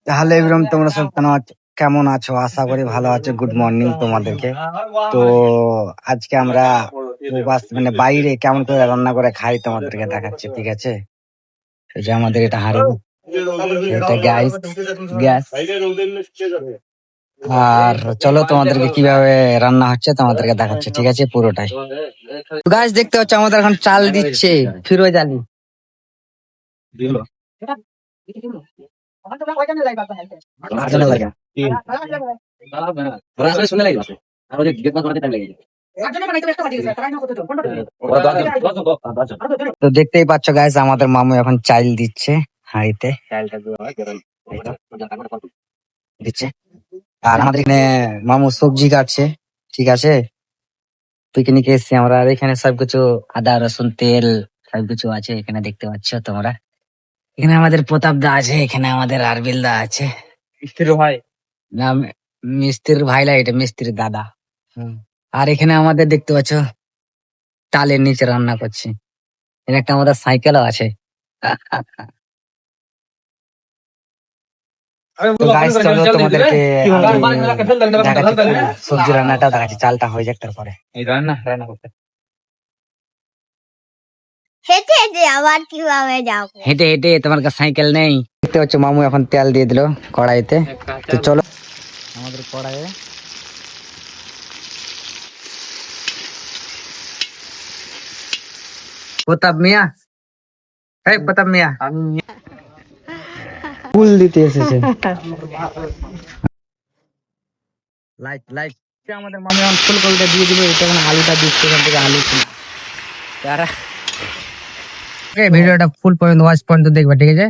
তাহলে এরকম তোমরা সব কেমন আছো? আশা করি ভালো আছো। গুড মর্নিং তোমাদেরকে। তো আজকে আমরা মানে বাইরে কেমন করে রান্না করে খাই তোমাদেরকে দেখাচ্ছি, ঠিক আছে? এই যে আমাদের এটা হাঁড়ি, এটা গ্যাস। আর চলো তোমাদেরকে কিভাবে রান্না হচ্ছে তোমাদেরকে দেখাচ্ছি, ঠিক আছে? পুরোটাই গাছ দেখতে হচ্ছে। আমাদের এখন চাল দিচ্ছে ফিরোজ আলী। তো দেখতেই পাচ্ছ গাইস, আমাদের মামু এখন চাল দিচ্ছে হাঁড়িতে দিচ্ছে। আর আমাদের এখানে মামু সবজি কাটছে, ঠিক আছে? পিকনিকে এসছি আমরা। আর এখানে সবকিছু আদা রসুন তেল সবকিছু আছে এখানে, দেখতে পাচ্ছ তোমরা। এখানে আমাদের প্রতাপ দা আছে, এখানে আমাদের আরবিল দা আছে। মিস্ত্রির ভাই না, মিস্ত্রির ভাই না, এটা মিস্ত্রির দাদা। আর এখানে আমাদের দেখতে পাচ্ছ টালের নিচে রান্না করছি। এখানে একটা আমাদের সাইকেলও আছে। তো guys, চলো তোমাদেরকে দেখাচ্ছি সবজি রান্নাটা দেখাচ্ছি। চালটা হয়ে যাক তারপরে রান্না করতে। হেঁটে হেঁটে আবার কিভাবে যাবো? হেঁটে হেঁটে, তোমার কাছে সাইকেল নেই? দেখতে পাচ্ছ মামু এখন তেল দিয়ে দিল কড়াইতে। তো চলো আমাদের কড়াইয়ে প্রতাপ মিয়া, এই প্রতাপ মিয়া ফুল দিতে এসেছে। লাইট লাইট আমাদের মামি এখন ফুলকপিটা দিয়ে দিবে। এটা এখন আলুটা দিচ্ছে, এখান থেকে আলু তারা ভিডিওটা ফুল পর্যন্ত ওয়াচ পর্যন্ত দেখবে, ঠিক আছে?